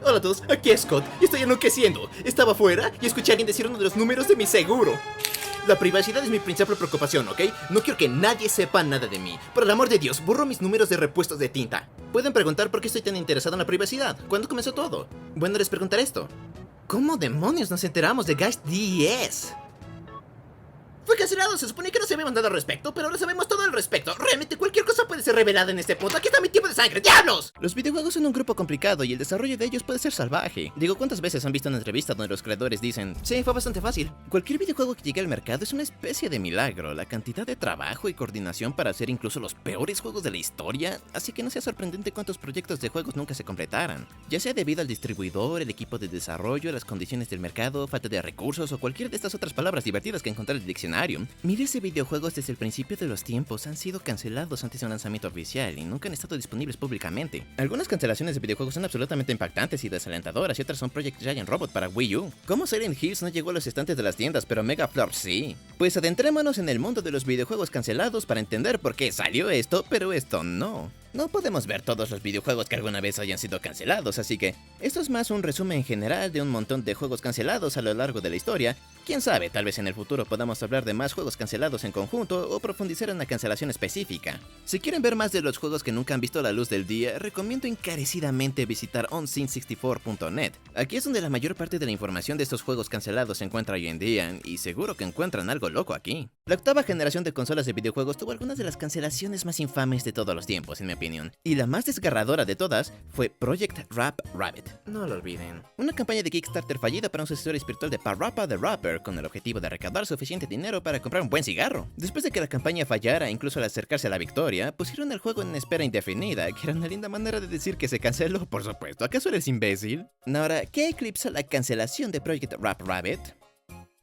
Hola a todos, aquí es Scott y estoy enloqueciendo. Estaba afuera y escuché a alguien decir uno de los números de mi seguro. La privacidad es mi principal preocupación, ¿ok? No quiero que nadie sepa nada de mí. Por el amor de Dios, borro mis números de repuestos de tinta. Pueden preguntar por qué estoy tan interesado en la privacidad. ¿Cuándo comenzó todo? Bueno, les preguntaré esto. ¿Cómo demonios nos enteramos de Gash 10? Fue cancelado, se supone que no se había mandado al respecto, pero ahora sabemos todo al respecto. Realmente cualquier cosa puede ser revelada en este punto. Aquí está mi tiempo de sangre, ¡diablos! Los videojuegos son un grupo complicado y el desarrollo de ellos puede ser salvaje. Digo, ¿cuántas veces han visto una entrevista donde los creadores dicen: sí, fue bastante fácil? Cualquier videojuego que llegue al mercado es una especie de milagro. La cantidad de trabajo y coordinación para hacer incluso los peores juegos de la historia, así que no sea sorprendente cuántos proyectos de juegos nunca se completaran. Ya sea debido al distribuidor, el equipo de desarrollo, las condiciones del mercado, falta de recursos o cualquier de estas otras palabras divertidas que encontrar en el diccionario. Miles de videojuegos desde el principio de los tiempos han sido cancelados antes de un lanzamiento oficial y nunca han estado disponibles públicamente. Algunas cancelaciones de videojuegos son absolutamente impactantes y desalentadoras y otras son Project Giant Robot para Wii U. ¿Cómo Silent Hills no llegó a los estantes de las tiendas pero Mega Flop sí? Pues adentrémonos en el mundo de los videojuegos cancelados para entender por qué salió esto, pero esto no. No podemos ver todos los videojuegos que alguna vez hayan sido cancelados, así que esto es más un resumen general de un montón de juegos cancelados a lo largo de la historia. Quién sabe, tal vez en el futuro podamos hablar de más juegos cancelados en conjunto o profundizar en una cancelación específica. Si quieren ver más de los juegos que nunca han visto la luz del día, recomiendo encarecidamente visitar unseen64.net. Aquí es donde la mayor parte de la información de estos juegos cancelados se encuentra hoy en día, y seguro que encuentran algo loco aquí. La octava generación de consolas de videojuegos tuvo algunas de las cancelaciones más infames de todos los tiempos, en mi opinión, y la más desgarradora de todas fue Project Rap Rabbit. No lo olviden. Una campaña de Kickstarter fallida para un sucesor espiritual de Parappa the Rapper con el objetivo de recaudar suficiente dinero para comprar un buen cigarro. Después de que la campaña fallara, incluso al acercarse a la victoria, pusieron el juego en espera indefinida, que era una linda manera de decir que se canceló, por supuesto. ¿Acaso eres imbécil? Ahora, ¿qué eclipsa la cancelación de Project Rap Rabbit?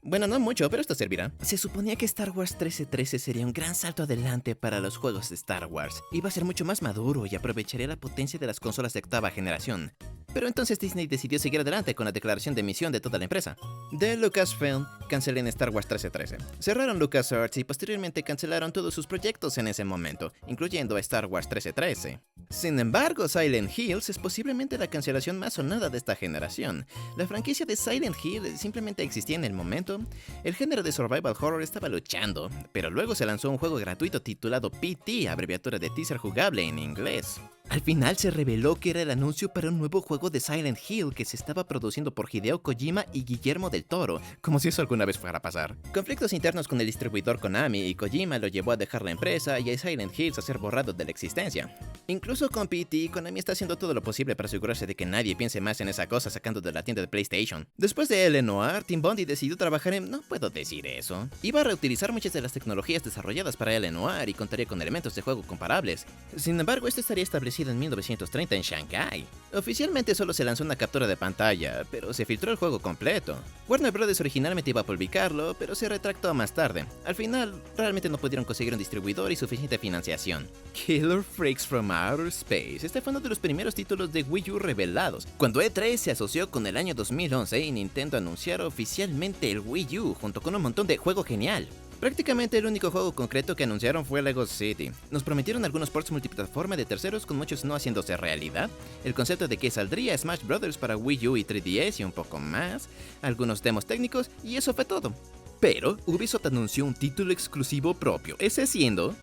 Bueno, no mucho, pero esto servirá. Se suponía que Star Wars 1313 sería un gran salto adelante para los juegos de Star Wars. Iba a ser mucho más maduro y aprovecharía la potencia de las consolas de octava generación. Pero entonces Disney decidió seguir adelante con la declaración de misión de toda la empresa. De Lucasfilm, cancelan Star Wars 1313. Cerraron LucasArts y posteriormente cancelaron todos sus proyectos en ese momento, incluyendo a Star Wars 1313. Sin embargo, Silent Hills es posiblemente la cancelación más sonada de esta generación. La franquicia de Silent Hill simplemente existía en el momento. El género de survival horror estaba luchando, pero luego se lanzó un juego gratuito titulado PT, abreviatura de teaser jugable en inglés. Al final se reveló que era el anuncio para un nuevo juego de Silent Hill que se estaba produciendo por Hideo Kojima y Guillermo del Toro, como si eso alguna vez fuera a pasar. Conflictos internos con el distribuidor Konami y Kojima lo llevó a dejar la empresa y a Silent Hills a ser borrado de la existencia. Incluso con PT, Konami está haciendo todo lo posible para asegurarse de que nadie piense más en esa cosa sacando de la tienda de PlayStation. Después de L.A. Noire, Tim Bondi decidió trabajar en... no puedo decir eso. Iba a reutilizar muchas de las tecnologías desarrolladas para L.A. Noire y contaría con elementos de juego comparables. Sin embargo, esto estaría establecido en 1930 en Shanghái. Oficialmente solo se lanzó una captura de pantalla, pero se filtró el juego completo. Warner Bros. Originalmente iba a publicarlo, pero se retractó más tarde. Al final, realmente no pudieron conseguir un distribuidor y suficiente financiación. Killer Freaks from Outer Space. Este fue uno de los primeros títulos de Wii U revelados, cuando E3 se asoció con el año 2011 y Nintendo anunciaron oficialmente el Wii U, junto con un montón de juego genial. Prácticamente el único juego concreto que anunciaron fue Lego City. Nos prometieron algunos ports multiplataforma de terceros, con muchos no haciéndose realidad, el concepto de que saldría Smash Bros. Para Wii U y 3DS y un poco más, algunos demos técnicos, y eso fue todo. Pero Ubisoft anunció un título exclusivo propio, ese siendo...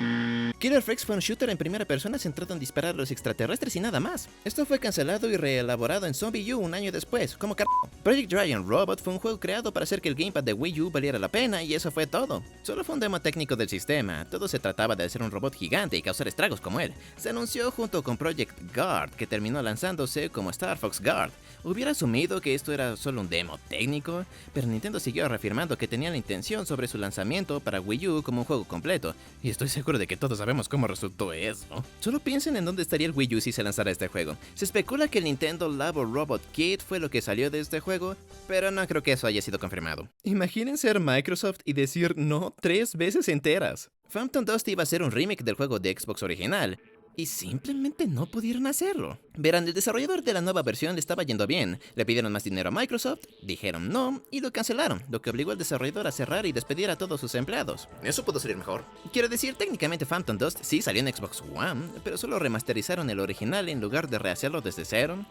Killer Freaks fue un shooter en primera persona centrado en disparar a los extraterrestres y nada más. Esto fue cancelado y reelaborado en Zombie U un año después, como carajo. Project Giant Robot fue un juego creado para hacer que el gamepad de Wii U valiera la pena y eso fue todo. Solo fue un demo técnico del sistema, todo se trataba de hacer un robot gigante y causar estragos como él. Se anunció junto con Project Guard, que terminó lanzándose como Star Fox Guard. Hubiera asumido que esto era solo un demo técnico, pero Nintendo siguió reafirmando que tenía la intención sobre su lanzamiento para Wii U como un juego completo, y estoy seguro de que todos sabemos cómo resultó eso. Solo piensen en dónde estaría el Wii U si se lanzara este juego. Se especula que el Nintendo Labo Robot Kit fue lo que salió de este juego, pero no creo que eso haya sido confirmado. Imaginen ser Microsoft y decir no 3 veces enteras. Phantom Dust iba a ser un remake del juego de Xbox original, y simplemente no pudieron hacerlo. Verán, el desarrollador de la nueva versión le estaba yendo bien, le pidieron más dinero a Microsoft, dijeron no y lo cancelaron, lo que obligó al desarrollador a cerrar y despedir a todos sus empleados. Eso pudo salir mejor. Quiero decir, técnicamente Phantom Dust sí salió en Xbox One, pero solo remasterizaron el original en lugar de rehacerlo desde cero.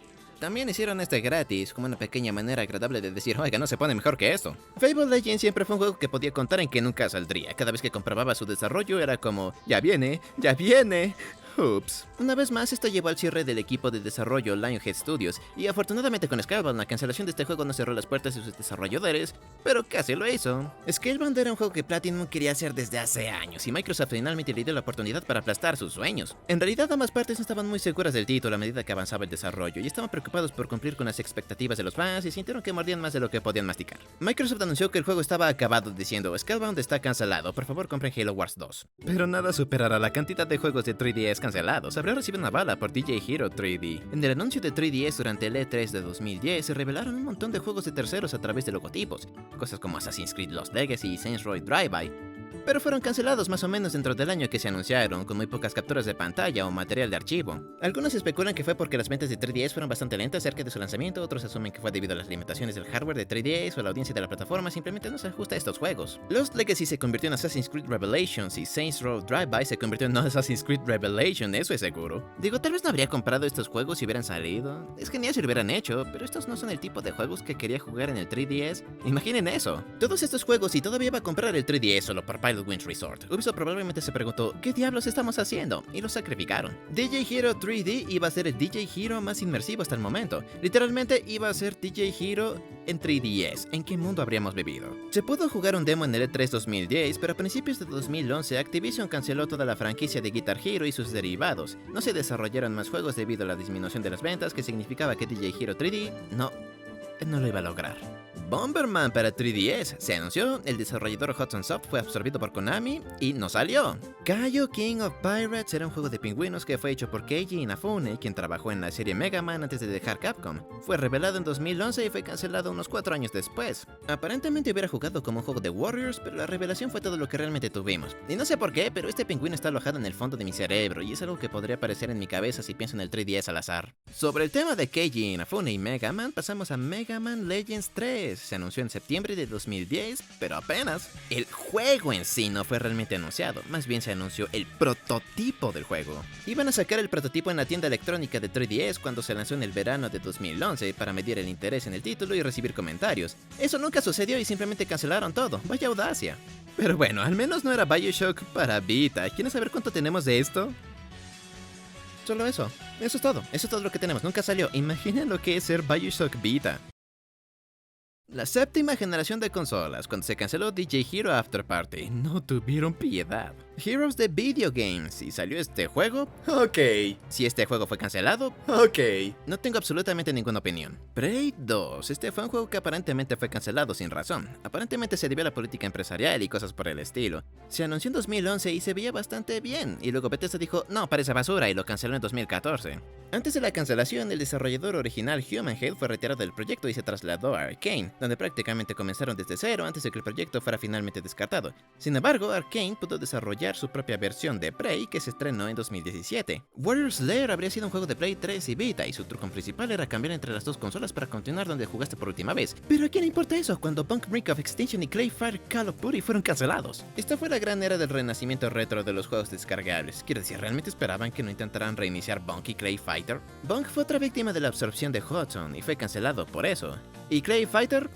también hicieron este gratis, como una pequeña manera agradable de decir, oiga, no se pone mejor que esto. Fable Legends siempre fue un juego que podía contar en que nunca saldría. Cada vez que comprobaba su desarrollo era como, ya viene, ya viene. Ups. Una vez más, esto llevó al cierre del equipo de desarrollo Lionhead Studios, y afortunadamente con Scalebound la cancelación de este juego no cerró las puertas de sus desarrolladores, pero casi lo hizo. Scalebound era un juego que Platinum quería hacer desde hace años, y Microsoft finalmente le dio la oportunidad para aplastar sus sueños. En realidad ambas partes no estaban muy seguras del título a medida que avanzaba el desarrollo, y estaban preocupados por cumplir con las expectativas de los fans y sintieron que mordían más de lo que podían masticar. Microsoft anunció que el juego estaba acabado diciendo, Scalebound está cancelado, por favor compren Halo Wars 2. Pero nada superará la cantidad de juegos de 3DS cancelados. Habrá recibido una bala por DJ Hero 3D. En el anuncio de 3DS durante el E3 de 2010 se revelaron un montón de juegos de terceros a través de logotipos, cosas como Assassin's Creed Lost Legacy y Saints Row Drive-By. Pero fueron cancelados más o menos dentro del año que se anunciaron, con muy pocas capturas de pantalla o material de archivo. Algunos especulan que fue porque las ventas de 3DS fueron bastante lentas cerca de su lanzamiento, otros asumen que fue debido a las limitaciones del hardware de 3DS o a la audiencia de la plataforma simplemente no se ajusta a estos juegos. Lost Legacy se convirtió en Assassin's Creed Revelations y Saints Row Drive-By se convirtió en Assassin's Creed Revelation, eso es seguro. Digo, tal vez no habría comprado estos juegos si hubieran salido. Es genial si lo hubieran hecho, pero estos no son el tipo de juegos que quería jugar en el 3DS. Imaginen eso. Todos estos juegos y todavía iba a comprar el 3DS solo por Pilot Wings Resort. Ubisoft probablemente se preguntó, ¿qué diablos estamos haciendo? Y lo sacrificaron. DJ Hero 3D iba a ser el DJ Hero más inmersivo hasta el momento. Literalmente iba a ser DJ Hero en 3DS. ¿En qué mundo habríamos vivido? Se pudo jugar un demo en el E3 2010, pero a principios de 2011 Activision canceló toda la franquicia de Guitar Hero y sus derivados. No se desarrollaron más juegos debido a la disminución de las ventas, que significaba que DJ Hero 3D no lo iba a lograr. Bomberman para 3DS se anunció, el desarrollador Hudson Soft fue absorbido por Konami y no salió. Kaio King of Pirates era un juego de pingüinos que fue hecho por Keiji Inafune, quien trabajó en la serie Mega Man antes de dejar Capcom. Fue revelado en 2011 y fue cancelado unos 4 años después. Aparentemente hubiera jugado como un juego de Warriors, pero la revelación fue todo lo que realmente tuvimos. Y no sé por qué, pero este pingüino está alojado en el fondo de mi cerebro y es algo que podría aparecer en mi cabeza si pienso en el 3DS al azar. Sobre el tema de Keiji Inafune y Mega Man, pasamos a Mega Man Legends 3. Se anunció en septiembre de 2010, pero apenas. El juego en sí no fue realmente anunciado, más bien se anunció el prototipo del juego. Iban a sacar el prototipo en la tienda electrónica de 3DS cuando se lanzó en el verano de 2011 para medir el interés en el título y recibir comentarios. Eso nunca sucedió y simplemente cancelaron todo, vaya audacia. Pero bueno, al menos no era BioShock para Vita. ¿Quieren saber cuánto tenemos de esto? Solo eso es todo lo que tenemos, nunca salió. Imaginen lo que es ser BioShock Vita. La séptima generación de consolas, cuando se canceló DJ Hero After Party, no tuvieron piedad. Heroes de Video Games, ¿y salió este juego? Ok. Si este juego fue cancelado, ok. No tengo absolutamente ninguna opinión. Prey 2, este fue un juego que aparentemente fue cancelado sin razón. Aparentemente se debió a la política empresarial y cosas por el estilo. Se anunció en 2011 y se veía bastante bien, y luego Bethesda dijo, no, parece basura, y lo canceló en 2014. Antes de la cancelación, el desarrollador original Human Head fue retirado del proyecto y se trasladó a Arcane, donde prácticamente comenzaron desde cero antes de que el proyecto fuera finalmente descartado. Sin embargo, Arcane pudo desarrollar su propia versión de Prey que se estrenó en 2017. Warriors Lair habría sido un juego de Play 3 y Vita, y su truco principal era cambiar entre las dos consolas para continuar donde jugaste por última vez. Pero ¿a quién le importa eso cuando Punk Brink of Extinction y Clayfire Call of Duty fueron cancelados? Esta fue la gran era del renacimiento retro de los juegos descargables. Quiero decir, ¿realmente esperaban que no intentaran reiniciar Bunk y Clay Fighter? Bunk fue otra víctima de la absorción de Hudson y fue cancelado por eso. ¿Y Clay Fighter?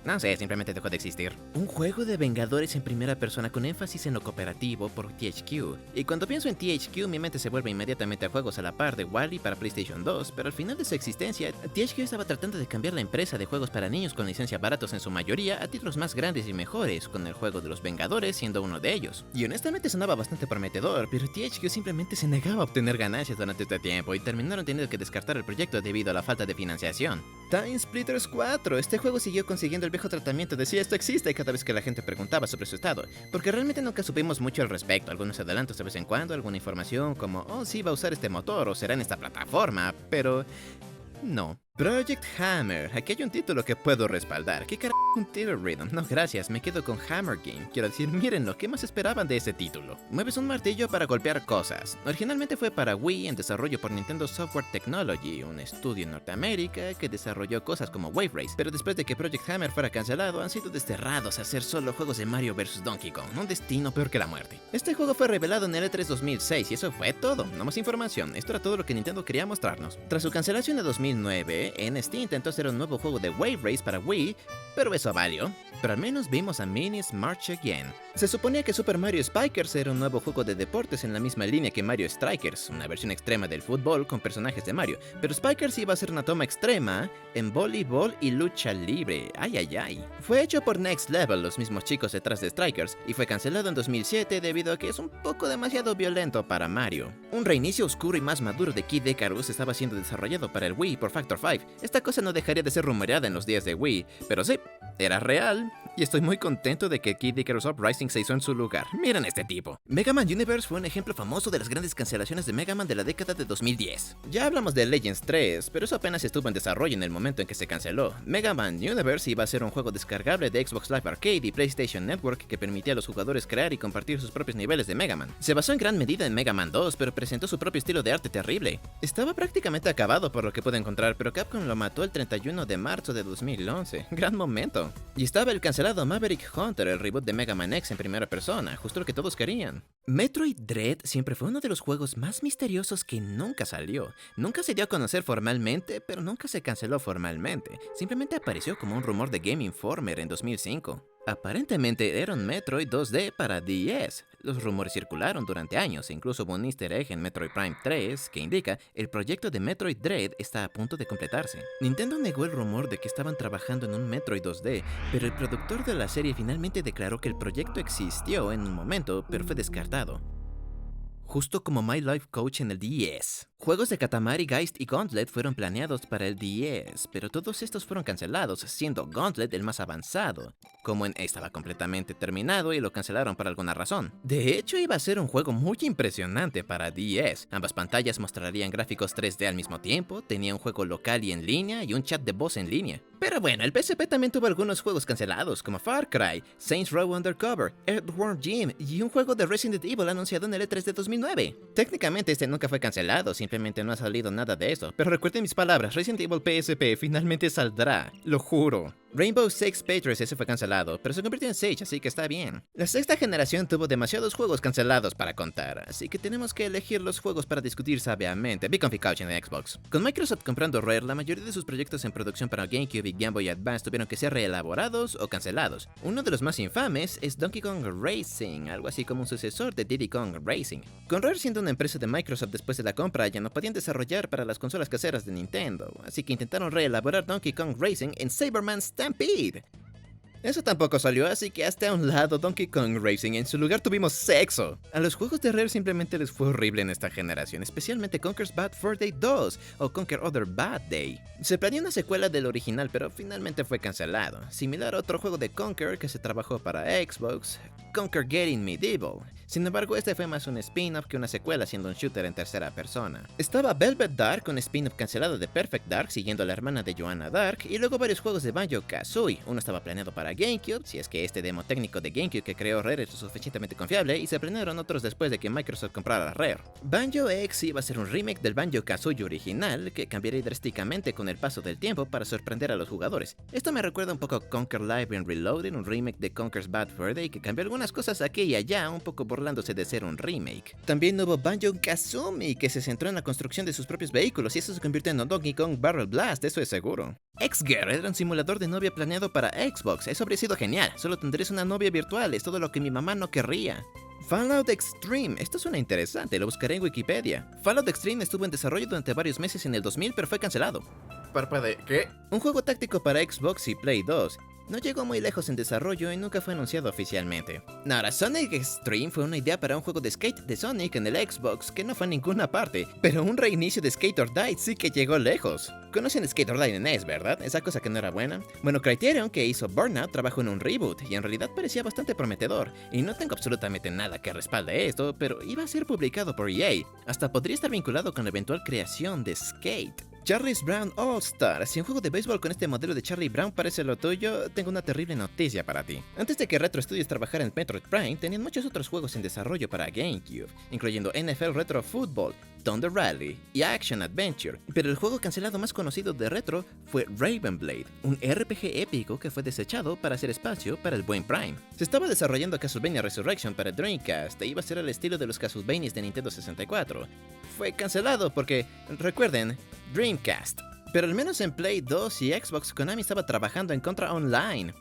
No sé, simplemente dejó de existir. Un juego de Vengadores en primera persona con énfasis en lo cooperativo por THQ. Y cuando pienso en THQ, mi mente se vuelve inmediatamente a juegos a la par de Wall-E para PlayStation 2, pero al final de su existencia, THQ estaba tratando de cambiar la empresa de juegos para niños con licencia baratos en su mayoría a títulos más grandes y mejores, con el juego de los Vengadores siendo uno de ellos. Y honestamente sonaba bastante prometedor, pero THQ simplemente se negaba a obtener ganancias durante este tiempo y terminaron teniendo que descartar el proyecto debido a la falta de financiación. Time Splitters 4, este juego siguió consiguiendo el viejo tratamiento de si esto existe cada vez que la gente preguntaba sobre su estado, porque realmente nunca supimos mucho al respecto, algunos adelantos de vez en cuando, alguna información como, oh sí va a usar este motor o será en esta plataforma, pero no. Project Hammer. Aquí hay un título que puedo respaldar. ¿Qué carajo un Theater Rhythm? No, gracias, me quedo con Hammer Game. Quiero decir, mírenlo, ¿qué más esperaban de ese título? Mueves un martillo para golpear cosas. Originalmente fue para Wii en desarrollo por Nintendo Software Technology, un estudio en Norteamérica que desarrolló cosas como Wave Race, pero después de que Project Hammer fuera cancelado, han sido desterrados a hacer solo juegos de Mario vs Donkey Kong, un destino peor que la muerte. Este juego fue revelado en el E3 2006 y eso fue todo, no más información, esto era todo lo que Nintendo quería mostrarnos. Tras su cancelación de 2009, NST intentó hacer un nuevo juego de Wave Race para Wii, pero eso valió. Pero al menos vimos a Minis March Again. Se suponía que Super Mario Spikers era un nuevo juego de deportes en la misma línea que Mario Strikers, una versión extrema del fútbol con personajes de Mario, pero Spikers iba a ser una toma extrema en voleibol y lucha libre. Ay ay ay. Fue hecho por Next Level, los mismos chicos detrás de Strikers, y fue cancelado en 2007 debido a que es un poco demasiado violento para Mario. Un reinicio oscuro y más maduro de Kid Icarus estaba siendo desarrollado para el Wii por Factor 5. Esta cosa no dejaría de ser rumoreada en los días de Wii, pero sí, era real. Y estoy muy contento de que Kid Icarus Uprising se hizo en su lugar. Miren este tipo. Mega Man Universe fue un ejemplo famoso de las grandes cancelaciones de Mega Man de la década de 2010. Ya hablamos de Legends 3, pero eso apenas estuvo en desarrollo en el momento en que se canceló. Mega Man Universe iba a ser un juego descargable de Xbox Live Arcade y PlayStation Network que permitía a los jugadores crear y compartir sus propios niveles de Mega Man. Se basó en gran medida en Mega Man 2, pero presentó su propio estilo de arte terrible. Estaba prácticamente acabado por lo que pude encontrar, pero Capcom lo mató el 31 de marzo de 2011. Gran momento. Y estaba el cancelado Maverick Hunter, el reboot de Mega Man X en primera persona, justo lo que todos querían. Metroid Dread siempre fue uno de los juegos más misteriosos que nunca salió. Nunca se dio a conocer formalmente, pero nunca se canceló formalmente. Simplemente apareció como un rumor de Game Informer en 2005. Aparentemente era un Metroid 2D para DS. Los rumores circularon durante años e incluso hubo un easter egg en Metroid Prime 3 que indica el proyecto de Metroid Dread está a punto de completarse. Nintendo negó el rumor de que estaban trabajando en un Metroid 2D, pero el productor de la serie finalmente declaró que el proyecto existió en un momento, pero fue descartado. Justo como My Life Coach en el DS. Juegos de Katamari, Geist y Gauntlet fueron planeados para el DS, pero todos estos fueron cancelados, siendo Gauntlet el más avanzado. Como en estaba completamente terminado y lo cancelaron por alguna razón. De hecho, iba a ser un juego muy impresionante para DS. Ambas pantallas mostrarían gráficos 3D al mismo tiempo, tenía un juego local y en línea y un chat de voz en línea. Pero bueno, el PSP también tuvo algunos juegos cancelados, como Far Cry, Saints Row Undercover, Earthworm Jim y un juego de Resident Evil anunciado en el E3 de 2009. Técnicamente este nunca fue cancelado, simplemente no ha salido nada de eso. Pero recuerden mis palabras, Resident Evil PSP finalmente saldrá, lo juro. Rainbow Six Patriots ese fue cancelado, pero se convirtió en Sage, así que está bien. La sexta generación tuvo demasiados juegos cancelados para contar, así que tenemos que elegir los juegos para discutir sabiamente. Beacon Couch en Xbox. Con Microsoft comprando Rare, la mayoría de sus proyectos en producción para GameCube y Game Boy Advance tuvieron que ser reelaborados o cancelados. Uno de los más infames es Donkey Kong Racing, algo así como un sucesor de Diddy Kong Racing. Con Rare siendo una empresa de Microsoft después de la compra, ya no podían desarrollar para las consolas caseras de Nintendo, así que intentaron reelaborar Donkey Kong Racing en Saberman Stampede. Eso tampoco salió, así que hasta a un lado Donkey Kong Racing, en su lugar tuvimos sexo. A los juegos de Rare simplemente les fue horrible en esta generación, especialmente Conker's Bad Fur Day 2 o Conker Other Bad Day. Se planeó una secuela del original, pero finalmente fue cancelado. Similar a otro juego de Conker que se trabajó para Xbox, Conker Getting Medieval. Sin embargo, este fue más un spin-off que una secuela, siendo un shooter en tercera persona. Estaba Velvet Dark, un spin-off cancelado de Perfect Dark, siguiendo a la hermana de Joanna Dark, y luego varios juegos de Banjo-Kazooie. Uno estaba planeado para GameCube, si es que este demo técnico de GameCube que creó Rare es lo suficientemente confiable, y se planearon otros después de que Microsoft comprara Rare. Banjo X iba a ser un remake del Banjo-Kazooie original, que cambiaría drásticamente con el paso del tiempo para sorprender a los jugadores. Esto me recuerda un poco a Conker Live and Reloaded, un remake de Conker's Bad Fur Day que cambió algunas cosas aquí y allá, un poco burlándose de ser un remake. También hubo Banjo-Kazooie, que se centró en la construcción de sus propios vehículos y eso se convirtió en Donkey Kong Barrel Blast, eso es seguro. X-Gear era un simulador de novia planeado para Xbox, eso habría sido genial, solo tendrías una novia virtual, es todo lo que mi mamá no querría. Fallout Extreme, esto suena interesante, lo buscaré en Wikipedia. Fallout Extreme estuvo en desarrollo durante varios meses en el 2000, pero fue cancelado. ¿Qué? Un juego táctico para Xbox y Play 2. No llegó muy lejos en desarrollo y nunca fue anunciado oficialmente. Ahora, Sonic Extreme fue una idea para un juego de skate de Sonic en el Xbox que no fue a ninguna parte, pero un reinicio de Skate or Die sí que llegó lejos. Conocen Skate or Die en NES, ¿verdad? Esa cosa que no era buena. Bueno, Criterion, que hizo Burnout, trabajó en un reboot y en realidad parecía bastante prometedor. Y no tengo absolutamente nada que respalde esto, pero iba a ser publicado por EA. Hasta podría estar vinculado con la eventual creación de Skate. Charlie's Brown All Star. Si un juego de béisbol con este modelo de Charlie Brown parece lo tuyo, tengo una terrible noticia para ti. Antes de que Retro Studios trabajara en Metroid Prime, tenían muchos otros juegos en desarrollo para GameCube, incluyendo NFL Retro Football, Thunder Rally y Action Adventure, pero el juego cancelado más conocido de Retro fue Raven Blade, un RPG épico que fue desechado para hacer espacio para el buen Prime. Se estaba desarrollando Castlevania Resurrection para Dreamcast e iba a ser al estilo de los Castlevanias de Nintendo 64. Fue cancelado porque, recuerden, Dreamcast. Pero al menos en Play 2 y Xbox, Konami estaba trabajando en Contra Online.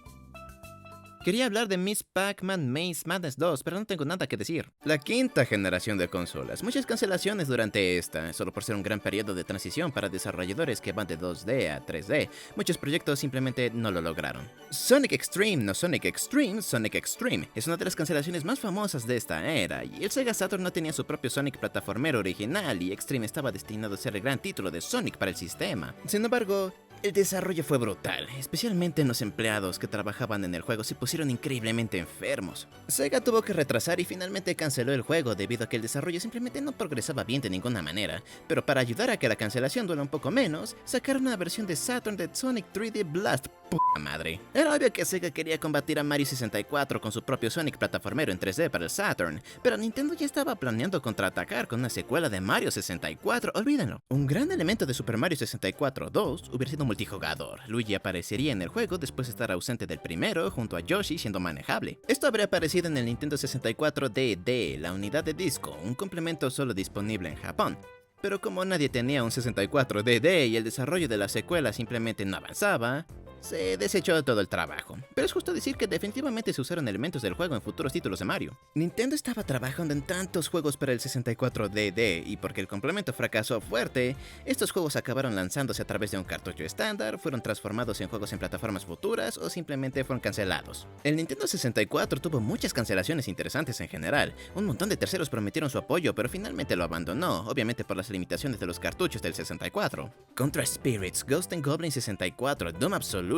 Quería hablar de Miss Pac-Man Maze Madness 2, pero no tengo nada que decir. La quinta generación de consolas. Muchas cancelaciones durante esta, solo por ser un gran periodo de transición para desarrolladores que van de 2D a 3D. Muchos proyectos simplemente no lo lograron. Sonic Extreme, no Sonic Extreme, Sonic Extreme. Es una de las cancelaciones más famosas de esta era, y el Sega Saturn no tenía su propio Sonic plataformero original, y Extreme estaba destinado a ser el gran título de Sonic para el sistema. Sin embargo, el desarrollo fue brutal, especialmente en los empleados que trabajaban en el juego se pusieron increíblemente enfermos. Sega tuvo que retrasar y finalmente canceló el juego debido a que el desarrollo simplemente no progresaba bien de ninguna manera, pero para ayudar a que la cancelación duela un poco menos, sacaron una versión de Saturn de Sonic 3D Blast. ¡Puta madre! Era obvio que Sega quería combatir a Mario 64 con su propio Sonic plataformero en 3D para el Saturn, pero Nintendo ya estaba planeando contraatacar con una secuela de Mario 64, olvídenlo. Un gran elemento de Super Mario 64 2 hubiera sido multijugador. Luigi aparecería en el juego después de estar ausente del primero, junto a Yoshi siendo manejable. Esto habría aparecido en el Nintendo 64 DD, la unidad de disco, un complemento solo disponible en Japón. Pero como nadie tenía un 64 DD y el desarrollo de la secuela simplemente no avanzaba, se desechó todo el trabajo. Pero es justo decir que definitivamente se usaron elementos del juego en futuros títulos de Mario. Nintendo estaba trabajando en tantos juegos para el 64DD y porque el complemento fracasó fuerte, estos juegos acabaron lanzándose a través de un cartucho estándar, fueron transformados en juegos en plataformas futuras o simplemente fueron cancelados. El Nintendo 64 tuvo muchas cancelaciones interesantes en general. Un montón de terceros prometieron su apoyo, pero finalmente lo abandonó, obviamente por las limitaciones de los cartuchos del 64. Contra Spirits, Ghost and Goblin 64, Doom Absolution.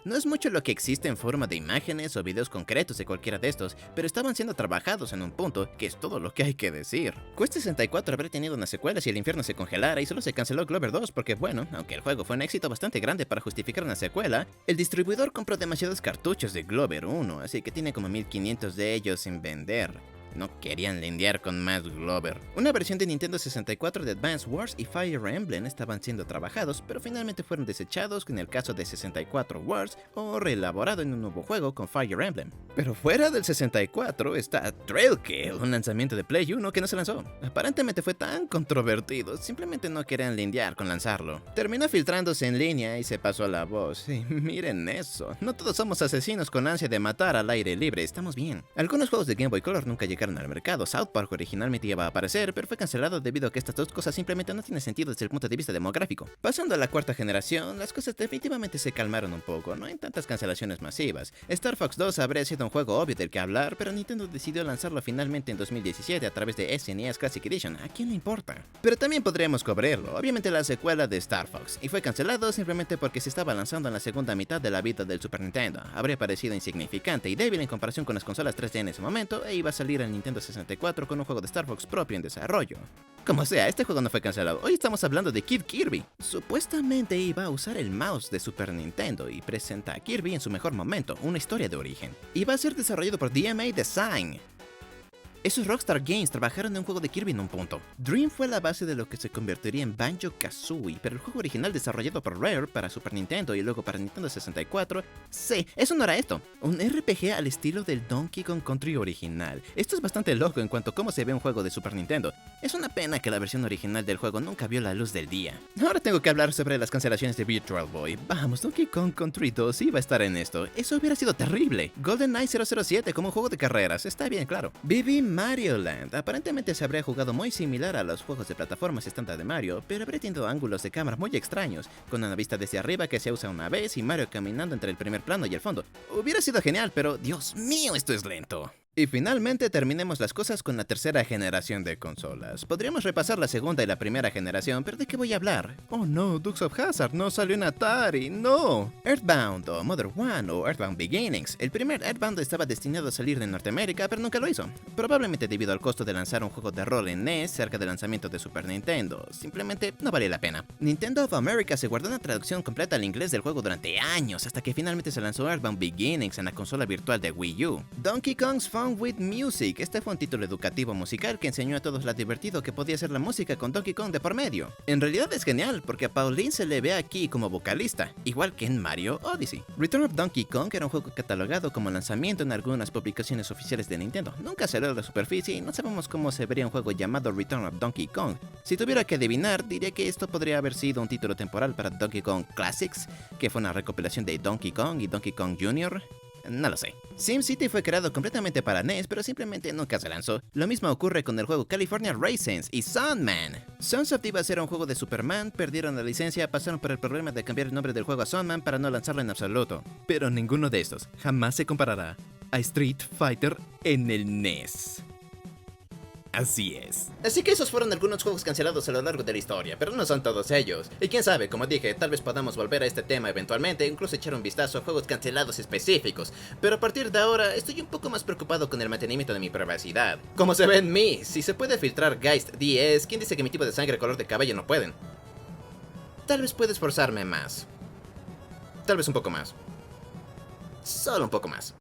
No es mucho lo que existe en forma de imágenes o videos concretos de cualquiera de estos, pero estaban siendo trabajados en un punto que es todo lo que hay que decir. Quest 64 habría tenido una secuela si el infierno se congelara y solo se canceló Glover 2 porque, bueno, aunque el juego fue un éxito bastante grande para justificar una secuela, el distribuidor compró demasiados cartuchos de Glover 1, así que tiene como 1500 de ellos sin vender. No querían lidiar con más Glover. Una versión de Nintendo 64 de Advance Wars y Fire Emblem estaban siendo trabajados, pero finalmente fueron desechados en el caso de 64 Wars o reelaborado en un nuevo juego con Fire Emblem. Pero fuera del 64 está Trailkill, un lanzamiento de Play 1 que no se lanzó. Aparentemente fue tan controvertido, simplemente no querían lidiar con lanzarlo. Terminó filtrándose en línea y se pasó la voz. Y miren eso, no todos somos asesinos con ansia de matar al aire libre, estamos bien. Algunos juegos de Game Boy Color nunca llegaron al mercado. South Park originalmente iba a aparecer, pero fue cancelado debido a que estas dos cosas simplemente no tienen sentido desde el punto de vista demográfico. Pasando a la cuarta generación, las cosas definitivamente se calmaron un poco, no hay tantas cancelaciones masivas. Star Fox 2 habría sido un juego obvio del que hablar, pero Nintendo decidió lanzarlo finalmente en 2017 a través de SNES Classic Edition, ¿a quién le importa? Pero también podríamos cubrirlo, obviamente la secuela de Star Fox, y fue cancelado simplemente porque se estaba lanzando en la segunda mitad de la vida del Super Nintendo. Habría parecido insignificante y débil en comparación con las consolas 3D en ese momento, e iba a salir en Nintendo 64 con un juego de Star Fox propio en desarrollo. Como sea, este juego no fue cancelado. Hoy estamos hablando de Kid Kirby. Supuestamente iba a usar el mouse de Super Nintendo y presenta a Kirby en su mejor momento, una historia de origen. Iba a ser desarrollado por DMA Design. Esos Rockstar Games trabajaron en un juego de Kirby en un punto. Dream fue la base de lo que se convertiría en Banjo-Kazooie, pero el juego original desarrollado por Rare para Super Nintendo y luego para Nintendo 64, sí, eso no era esto. Un RPG al estilo del Donkey Kong Country original. Esto es bastante loco en cuanto a cómo se ve un juego de Super Nintendo. Es una pena que la versión original del juego nunca vio la luz del día. Ahora tengo que hablar sobre las cancelaciones de Virtual Boy. Vamos, Donkey Kong Country 2 iba a estar en esto. Eso hubiera sido terrible. GoldenEye 007 como un juego de carreras, está bien, claro. Mario Land. Aparentemente se habría jugado muy similar a los juegos de plataformas estándar de Mario, pero habría tenido ángulos de cámara muy extraños, con una vista desde arriba que se usa una vez y Mario caminando entre el primer plano y el fondo. Hubiera sido genial, pero Dios mío, esto es lento. Y finalmente terminemos las cosas con la tercera generación de consolas. Podríamos repasar la segunda y la primera generación, pero ¿de qué voy a hablar? Oh no, Dukes of Hazzard no salió en Atari, no. Earthbound o Mother One o Earthbound Beginnings. El primer Earthbound estaba destinado a salir de Norteamérica, pero nunca lo hizo. Probablemente debido al costo de lanzar un juego de rol en NES cerca del lanzamiento de Super Nintendo. Simplemente no valía la pena. Nintendo of America se guardó una traducción completa al inglés del juego durante años, hasta que finalmente se lanzó Earthbound Beginnings en la consola virtual de Wii U. Donkey Kong's Fun with Music. Este fue un título educativo musical que enseñó a todos lo divertido que podía ser la música con Donkey Kong de por medio. En realidad es genial, porque a Pauline se le ve aquí como vocalista, igual que en Mario Odyssey. Return of Donkey Kong era un juego catalogado como lanzamiento en algunas publicaciones oficiales de Nintendo. Nunca salió a la superficie y no sabemos cómo se vería un juego llamado Return of Donkey Kong. Si tuviera que adivinar, diría que esto podría haber sido un título temporal para Donkey Kong Classics, que fue una recopilación de Donkey Kong y Donkey Kong Jr., no lo sé. SimCity fue creado completamente para NES, pero simplemente nunca se lanzó. Lo mismo ocurre con el juego California Raisins y Sunman. Sunsoft iba a ser un juego de Superman, perdieron la licencia, pasaron por el problema de cambiar el nombre del juego a Sunman para no lanzarlo en absoluto. Pero ninguno de estos jamás se comparará a Street Fighter en el NES. Así es. Así que esos fueron algunos juegos cancelados a lo largo de la historia, pero no son todos ellos. Y quién sabe, como dije, tal vez podamos volver a este tema eventualmente, incluso echar un vistazo a juegos cancelados específicos. Pero a partir de ahora, estoy un poco más preocupado con el mantenimiento de mi privacidad. Como se ve en mí, si se puede filtrar Geist 10, ¿quién dice que mi tipo de sangre color de cabello no pueden? Tal vez pueda esforzarme más. Tal vez un poco más. Solo un poco más.